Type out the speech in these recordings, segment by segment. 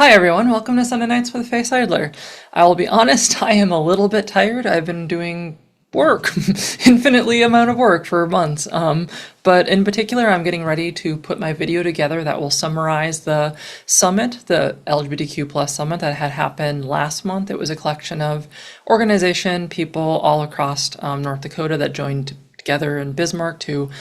Hi everyone, welcome to Sunday Nights with Faye Seidler. I will be honest, I am a little bit tired. I've been doing work, infinitely amount of work for months. But in particular, I'm getting ready to put my video together that will summarize the summit, the LGBTQ plus summit that had happened last month. It was a collection of organization, people all across North Dakota that joined together in Bismarck to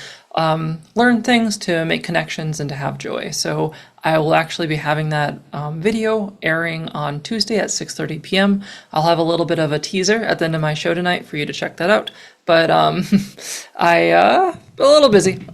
learn things, to make connections, and to have joy. So I will actually be having that video airing on Tuesday at 6:30 p.m. I'll have a little bit of a teaser at the end of my show tonight for you to check that out. But a little busy.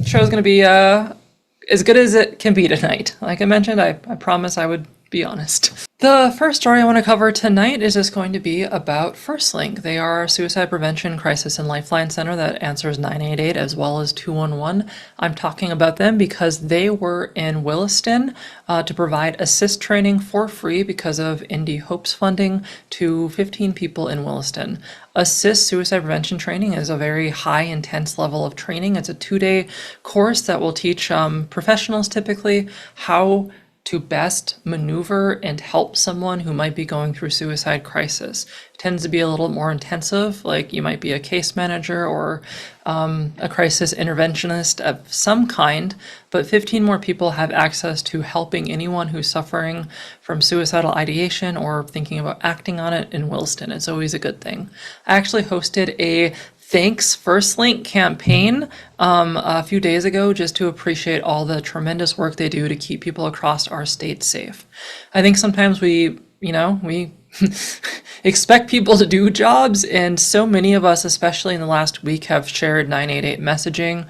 Show's gonna be as good as it can be tonight. Like I mentioned, I promise I would be honest. The first story I want to cover tonight is just going to be about First Link. They are a suicide prevention crisis and lifeline center that answers 988 as well as 211. I'm talking about them because they were in Williston to provide assist training for free because of Indie Hope's funding to 15 people in Williston. Assist suicide prevention training is a very high intense level of training. It's a 2-day course that will teach professionals typically how to best maneuver and help someone who might be going through suicide crisis. It tends to be a little more intensive, like you might be a case manager or a crisis interventionist of some kind, but 15 more people have access to helping anyone who's suffering from suicidal ideation or thinking about acting on it in Williston. It's always a good thing. I actually hosted a Thanks First Link campaign a few days ago just to appreciate all the tremendous work they do to keep people across our state safe. I think sometimes we expect people to do jobs, and so many of us, especially in the last week, have shared 988 messaging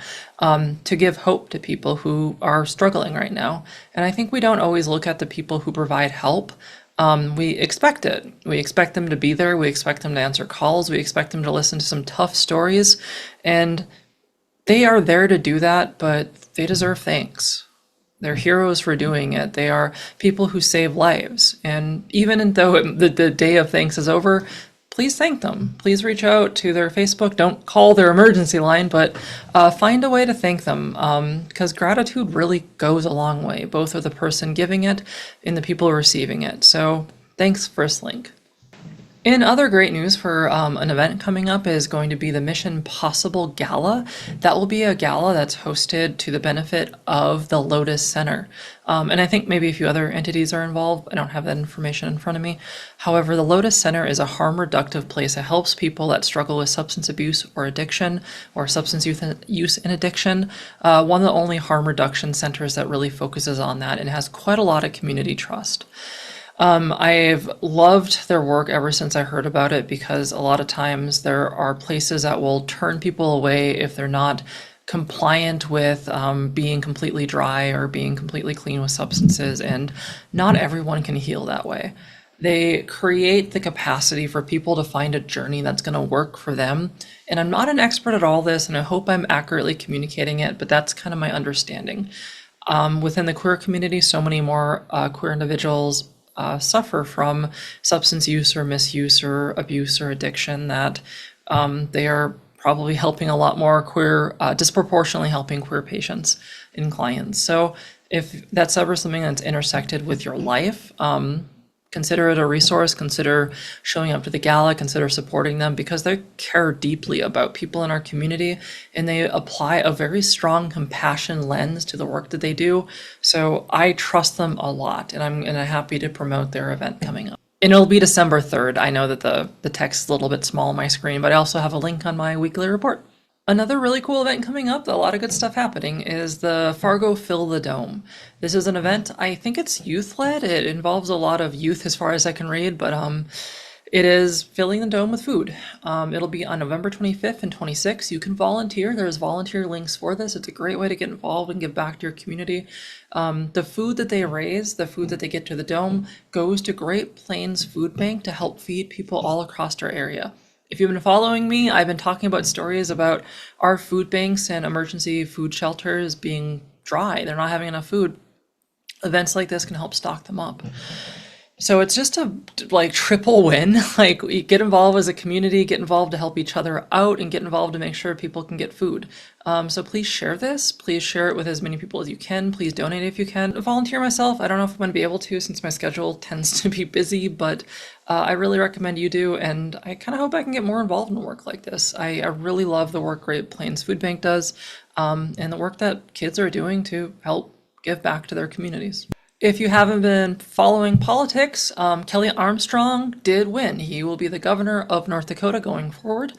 to give hope to people who are struggling right now. And I think we don't always look at the people who provide help. We expect it. We expect them to be there. We expect them to answer calls. We expect them to listen to some tough stories. And they are there to do that, but they deserve thanks. They're heroes for doing it. They are people who save lives. And even though the day of thanks is over, please thank them. Please reach out to their Facebook. Don't call their emergency line, but find a way to thank them because gratitude really goes a long way, both for the person giving it and the people receiving it. So thanks, First Link. In other great news for an event coming up is going to be the Mission Possible Gala. That will be a gala that's hosted to the benefit of the Lotus Center. And I think maybe a few other entities are involved. I don't have that information in front of me. However, the Lotus Center is a harm reductive place that helps people that struggle with substance abuse or addiction or substance use and addiction. One of the only harm reduction centers that really focuses on that and has quite a lot of community trust. I've loved their work ever since I heard about it because a lot of times there are places that will turn people away if they're not compliant with being completely dry or being completely clean with substances, and not everyone can heal that way. They create the capacity for people to find a journey that's going to work for them. And I'm not an expert at all this, and I hope I'm accurately communicating it, but that's kind of my understanding. Within the queer community, so many more queer individuals suffer from substance use or misuse or abuse or addiction that they are probably helping a lot more queer, disproportionately helping queer patients and clients. So if that's ever something that's intersected with your life, consider it a resource, consider showing up to the gala, consider supporting them because they care deeply about people in our community and they apply a very strong compassion lens to the work that they do. So I trust them a lot and I'm happy to promote their event coming up. And it'll be December 3rd. I know that the text is a little bit small on my screen, but I also have a link on my weekly report. Another really cool event coming up, a lot of good stuff happening, is the Fargo Fill the Dome. This is an event, I think it's youth-led. It involves a lot of youth as far as I can read, but it is filling the dome with food. It'll be on November 25th and 26th. You can volunteer. There's volunteer links for this. It's a great way to get involved and give back to your community. The food that they raise, the food that they get to the dome, goes to Great Plains Food Bank to help feed people all across our area. If you've been following me, I've been talking about stories about our food banks and emergency food shelters being dry. They're not having enough food. Events like this can help stock them up. So it's just a like triple win. Like we get involved as a community, get involved to help each other out, and get involved to make sure people can get food. So please share this. Please share it with as many people as you can. Please donate if you can. Volunteer myself. I don't know if I'm going to be able to since my schedule tends to be busy, but I really recommend you do. And I kind of hope I can get more involved in work like this. I really love the work Great Plains Food Bank does, and the work that kids are doing to help give back to their communities. If you haven't been following politics, Kelly Armstrong did win. He will be the governor of North Dakota going forward.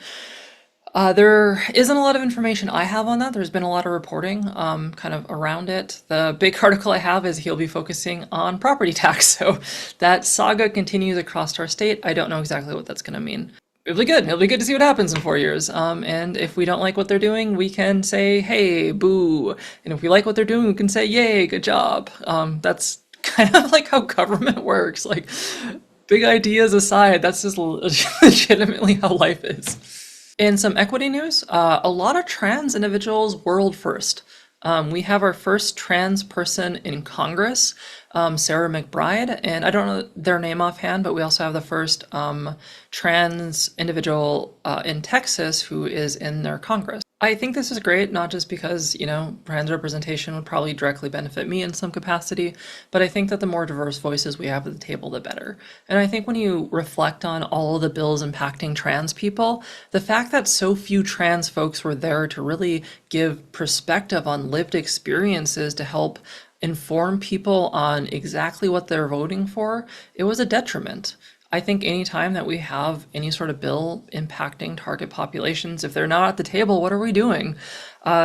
There isn't a lot of information I have on that. There's been a lot of reporting kind of around it. The big article I have is he'll be focusing on property tax. So that saga continues across our state. I don't know exactly what that's going to mean. It'll be good. It'll be good to see what happens in 4 years. And if we don't like what they're doing, we can say, hey, boo. And if we like what they're doing, we can say, yay, good job. That's kind of like how government works. Like, big ideas aside, that's just legitimately how life is. In some equity news, a lot of trans individuals world first. We have our first trans person in Congress, Sarah McBride, and I don't know their name offhand, but we also have the first trans individual in Texas who is in their Congress. I think this is great, not just because, trans representation would probably directly benefit me in some capacity, but I think that the more diverse voices we have at the table, the better. And I think when you reflect on all of the bills impacting trans people, the fact that so few trans folks were there to really give perspective on lived experiences to help inform people on exactly what they're voting for, it was a detriment. I think anytime that we have any sort of bill impacting target populations, if they're not at the table, what are we doing?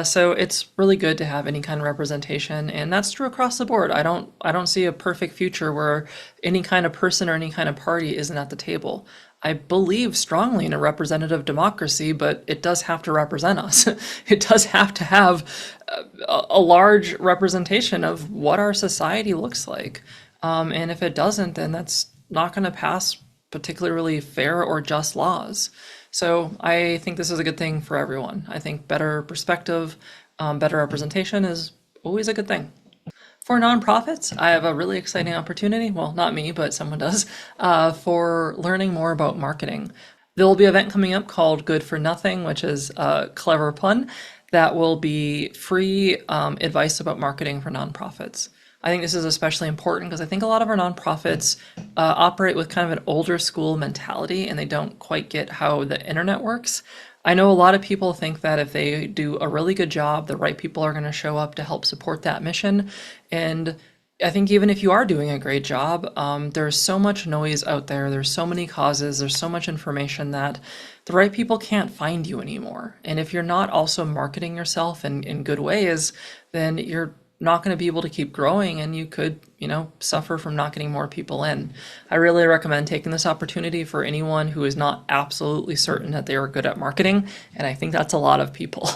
So it's really good to have any kind of representation, and that's true across the board. I don't see a perfect future where any kind of person or any kind of party isn't at the table. I believe strongly in a representative democracy, but it does have to represent us. It does have to have a large representation of what our society looks like. And if it doesn't, then that's not going to pass particularly fair or just laws. So I think this is a good thing for everyone. I think better perspective, better representation is always a good thing. For nonprofits, I have a really exciting opportunity, well, not me, but someone does, for learning more about marketing. There will be an event coming up called Good for Nothing, which is a clever pun, that will be free advice about marketing for nonprofits. I think this is especially important because I think a lot of our nonprofits operate with kind of an older school mentality, and they don't quite get how the internet works. I know a lot of people think that if they do a really good job, the right people are going to show up to help support that mission. And I think even if you are doing a great job, there's so much noise out there. There's so many causes. There's so much information that the right people can't find you anymore. And if you're not also marketing yourself in good ways, then you're not going to be able to keep growing, and you could, suffer from not getting more people in. I really recommend taking this opportunity for anyone who is not absolutely certain that they are good at marketing, and I think that's a lot of people.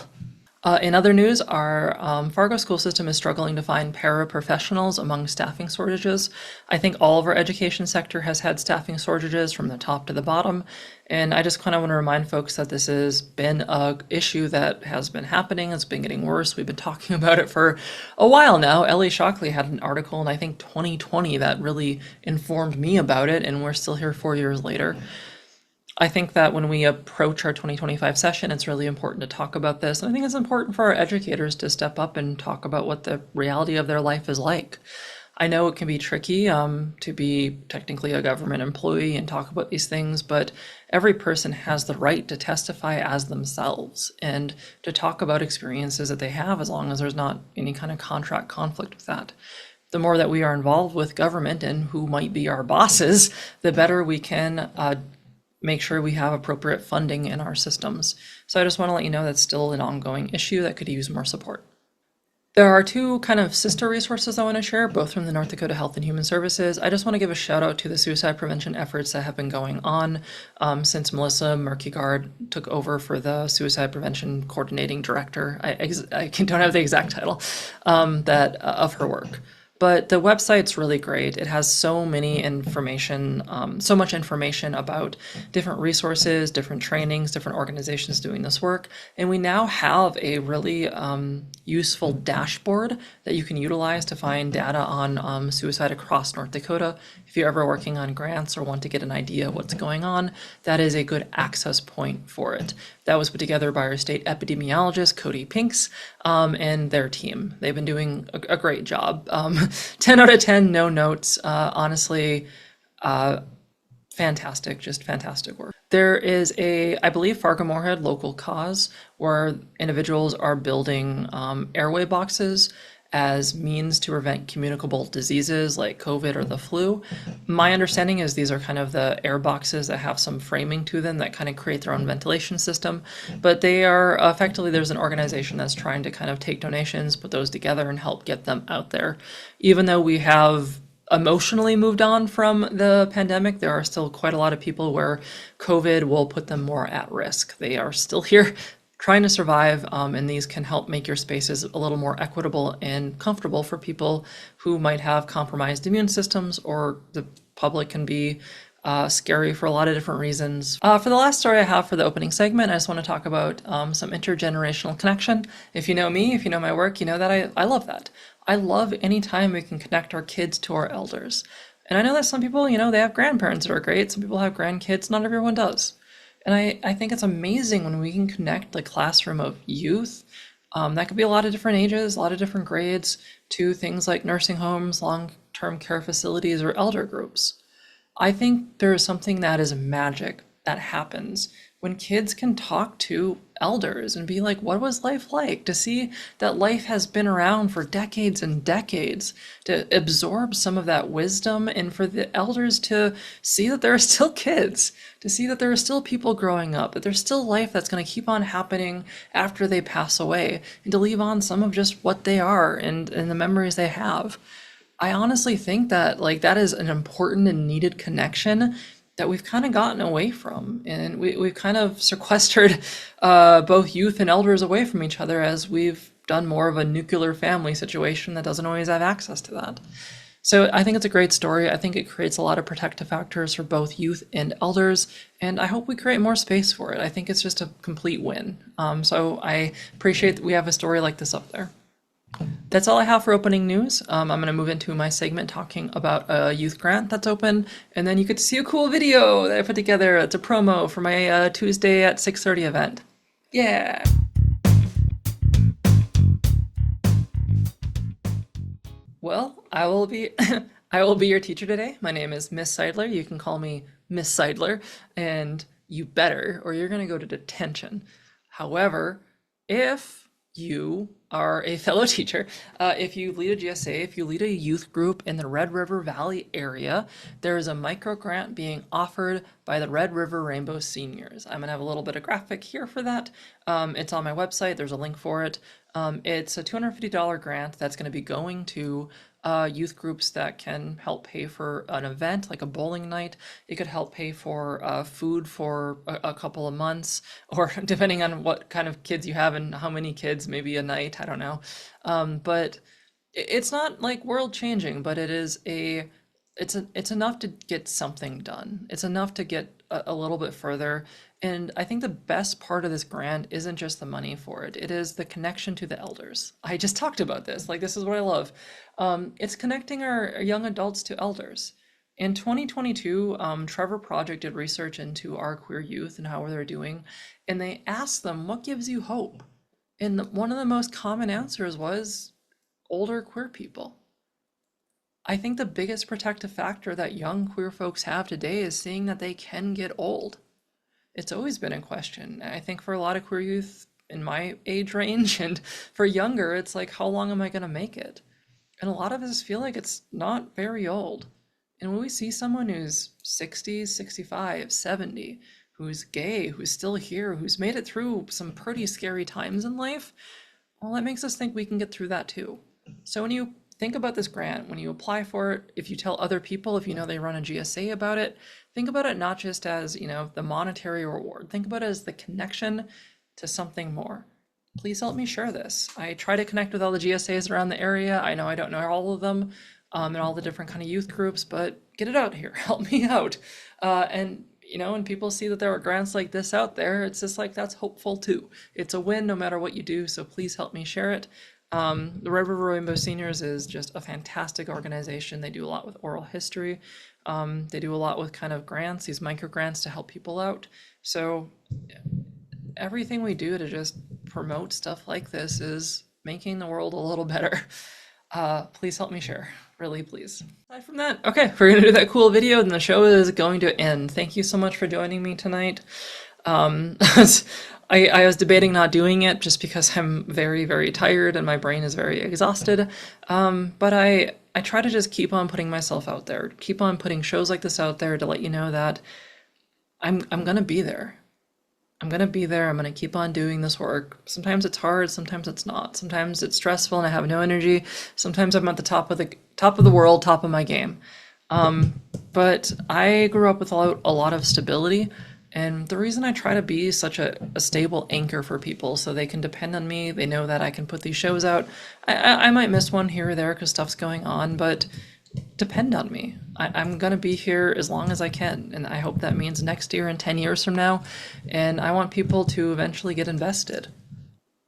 In other news, our Fargo school system is struggling to find paraprofessionals among staffing shortages. I think all of our education sector has had staffing shortages from the top to the bottom, and I just kind of want to remind folks that this has been an issue that has been happening. It's been getting worse. We've been talking about it for a while now. Ellie Shockley had an article in, I think, 2020 that really informed me about it, and we're still here 4 years later. I think that when we approach our 2025 session, it's really important to talk about this. And I think it's important for our educators to step up and talk about what the reality of their life is like. I know it can be tricky to be technically a government employee and talk about these things, but every person has the right to testify as themselves and to talk about experiences that they have, as long as there's not any kind of contract conflict with that. The more that we are involved with government and who might be our bosses, the better we can make sure we have appropriate funding in our systems. So I just want to let you know that's still an ongoing issue that could use more support. There are two kind of sister resources I want to share, both from the North Dakota Health and Human Services. I just want to give a shout out to the suicide prevention efforts that have been going on since Melissa Murkegard took over for the suicide prevention coordinating director. I don't have the exact title of her work. But the website's really great. It has so many information, so much information about different resources, different trainings, different organizations doing this work. And we now have a really useful dashboard that you can utilize to find data on suicide across North Dakota. If you're ever working on grants or want to get an idea of what's going on, that is a good access point for it. That was put together by our state epidemiologist, Cody Pinks, and their team. They've been doing a great job. 10 out of 10, no notes. Honestly, fantastic, just fantastic work. There is I believe Fargo-Moorhead local cause where individuals are building airway boxes as means to prevent communicable diseases like COVID or the flu. My understanding is these are kind of the air boxes that have some framing to them that kind of create their own ventilation system. But they are effectively, there's an organization that's trying to kind of take donations, put those together and help get them out there. Even though we have emotionally moved on from the pandemic, there are still quite a lot of people where COVID will put them more at risk. They are still here trying to survive, and these can help make your spaces a little more equitable and comfortable for people who might have compromised immune systems, or the public can be scary for a lot of different reasons. For the last story I have for the opening segment, I just want to talk about some intergenerational connection. If you know me, if you know my work, you know that I love that. I love any time we can connect our kids to our elders. And I know that some people, they have grandparents that are great. Some people have grandkids. Not everyone does. And I think it's amazing when we can connect the classroom of youth, that could be a lot of different ages, a lot of different grades, to things like nursing homes, long-term care facilities, or elder groups. I think there is something that is magic that happens when kids can talk to elders and be like, what was life like? To see that life has been around for decades and decades, to absorb some of that wisdom, and for the elders to see that there are still kids, to see that there are still people growing up, that there's still life that's going to keep on happening after they pass away, and to leave on some of just what they are and the memories they have. I honestly think that that is an important and needed connection that we've kind of gotten away from, and we've kind of sequestered both youth and elders away from each other as we've done more of a nuclear family situation that doesn't always have access to that. So I think it's a great story. I think it creates a lot of protective factors for both youth and elders, and I hope we create more space for it. I think it's just a complete win. So I appreciate that we have a story like this up there. That's all I have for opening news. I'm going to move into my segment talking about a youth grant that's open, and then you get to see a cool video that I put together. It's a promo for my Tuesday at 6:30 event. Yeah. Well, I will be I will be your teacher today. My name is Miss Seidler. You can call me Miss Seidler, and you better, or you're going to go to detention. However, if you are a fellow teacher, if you lead a GSA, if you lead a youth group in the Red River Valley area, there is a micro grant being offered by the Red River Rainbow Seniors. I'm gonna have a little bit of graphic here for that. It's on my website, there's a link for it. It's a $250 grant that's gonna be going to youth groups that can help pay for an event like a bowling night. It could help pay for food for a couple of months, or depending on what kind of kids you have and how many kids, maybe a night, I don't know. But it's not like world changing, but it's enough to get something done. It's enough to get a little bit further. And I think the best part of this grant isn't just the money for it. It is the connection to the elders. I just talked about this. This is what I love. It's connecting our young adults to elders. In 2022, Trevor Project did research into our queer youth and how they're doing, and they asked them, what gives you hope? And one of the most common answers was older queer people. I think the biggest protective factor that young queer folks have today is seeing that they can get old. It's always been in question. I think for a lot of queer youth in my age range and for younger, it's like, how long am I going to make it? And a lot of us feel like it's not very old. And when we see someone who's 60, 65, 70, who's gay, who's still here, who's made it through some pretty scary times in life, well, that makes us think we can get through that too. So when you think about this grant, when you apply for it, if you tell other people, if you know they run a GSA about it, think about it not just as, the monetary reward. Think about it as the connection to something more. please help me share this. I try to connect with all the GSAs around the area. I know I don't know all of them, and all the different kind of youth groups, but get it out here. Help me out. And when people see that there are grants like this out there, it's just like that's hopeful too. It's a win no matter what you do. So please help me share it. The River Rainbow Seniors is just a fantastic organization. They do a lot with oral history. They do a lot with kind of grants, these micro grants to help people out. So everything we do to just promote stuff like this is making the world a little better. Please help me share. Really, please. Aside from that, okay, we're gonna do that cool video and the show is going to end. Thank you so much for joining me tonight. I was debating not doing it just because I'm very, very tired and my brain is very exhausted. But I try to just keep on putting myself out there, keep on putting shows like this out there to let you know that I'm gonna be there. I'm gonna be there. I'm gonna keep on doing this work. Sometimes it's hard, sometimes it's not. Sometimes it's stressful and I have no energy. Sometimes I'm at the top of the world, top of my game. But I grew up with a lot of stability, and the reason I try to be such a stable anchor for people so they can depend on me, they know that I can put these shows out. I might miss one here or there because stuff's going on, but depend on me. I'm gonna be here as long as I can, and I hope that means next year and 10 years from now. And I want people to eventually get invested.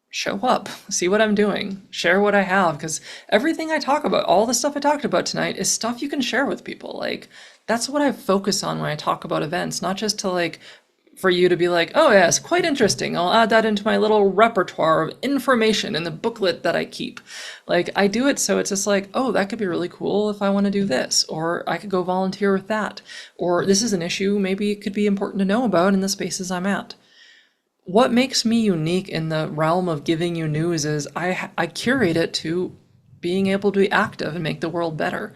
Show up, see what I'm doing, share what I have, because everything I talk about, all the stuff I talked about tonight, is stuff you can share with people. Like, that's what I focus on when I talk about events, not just to like for you to be like, oh yes, quite interesting. I'll add that into my little repertoire of information in the booklet that I keep. Like, I do it so it's just like, oh, that could be really cool if I want to do this, or I could go volunteer with that, or this is an issue maybe it could be important to know about in the spaces I'm at. What makes me unique in the realm of giving you news is I curate it to being able to be active and make the world better.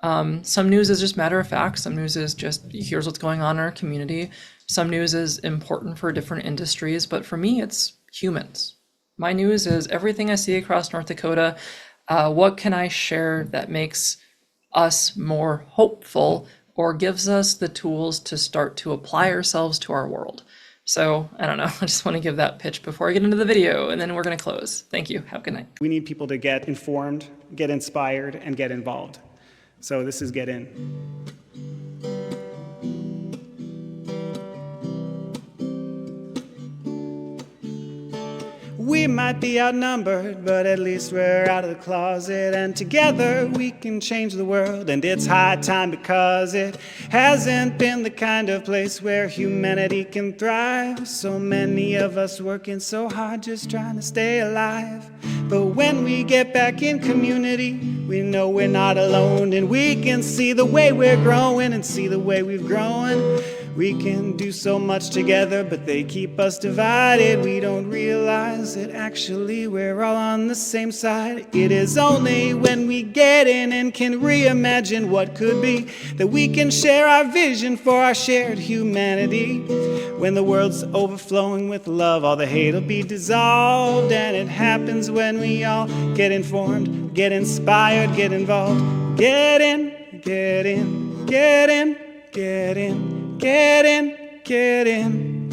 Some news is just matter of fact. Some news is just here's what's going on in our community. Some news is important for different industries, but for me, it's humans. My news is everything I see across North Dakota. What can I share that makes us more hopeful or gives us the tools to start to apply ourselves to our world? So I don't know. I just want to give that pitch before I get into the video, and then we're going to close. Thank you. Have a good night. We need people to get informed, get inspired, and get involved. So this is Get In. We might be outnumbered, but at least we're out of the closet, and together we can change the world. And it's high time, because it hasn't been the kind of place where humanity can thrive. So many of us working so hard just trying to stay alive. But when we get back in community, we know we're not alone, and we can see the way we're growing and see the way we've grown. We can do so much together, but they keep us divided. We don't realize that actually we're all on the same side. It is only when we get in and can reimagine what could be that we can share our vision for our shared humanity. When the world's overflowing with love, all the hate will be dissolved. And it happens when we all get informed, get inspired, get involved. Get in, get in, get in, get in. Get in, get in,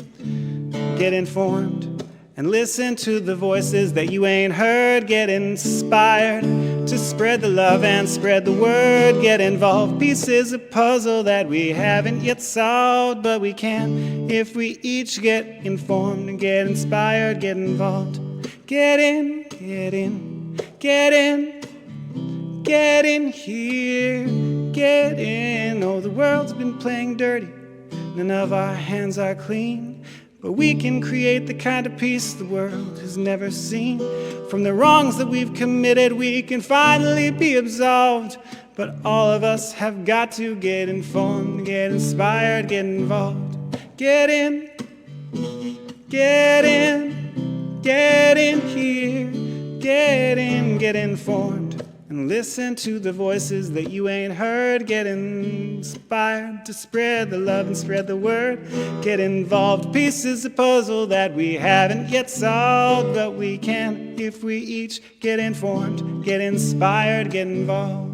get informed, and listen to the voices that you ain't heard. Get inspired to spread the love and spread the word. Get involved, pieces of puzzle that we haven't yet solved, but we can if we each get informed and get inspired, get involved. Get in, get in, get in, get in here, get in. Oh, the world's been playing dirty. None of our hands are clean, but we can create the kind of peace the world has never seen. From the wrongs that we've committed, we can finally be absolved. But all of us have got to get informed, get inspired, get involved. Get in, get in, get in here, get in, get informed. And listen to the voices that you ain't heard. Get inspired to spread the love and spread the word. Get involved, pieces of puzzle that we haven't yet solved, but we can if we each get informed, get inspired, get involved.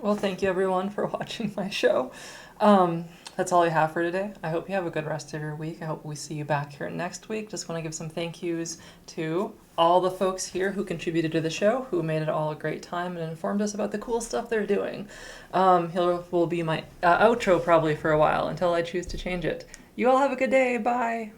Well, thank you everyone for watching my show. That's all I have for today. I hope you have a good rest of your week. I hope we see you back here next week. Just want to give some thank yous to all the folks here who contributed to the show, who made it all a great time and informed us about the cool stuff they're doing. He will be my outro probably for a while until I choose to change it. You all have a good day. Bye.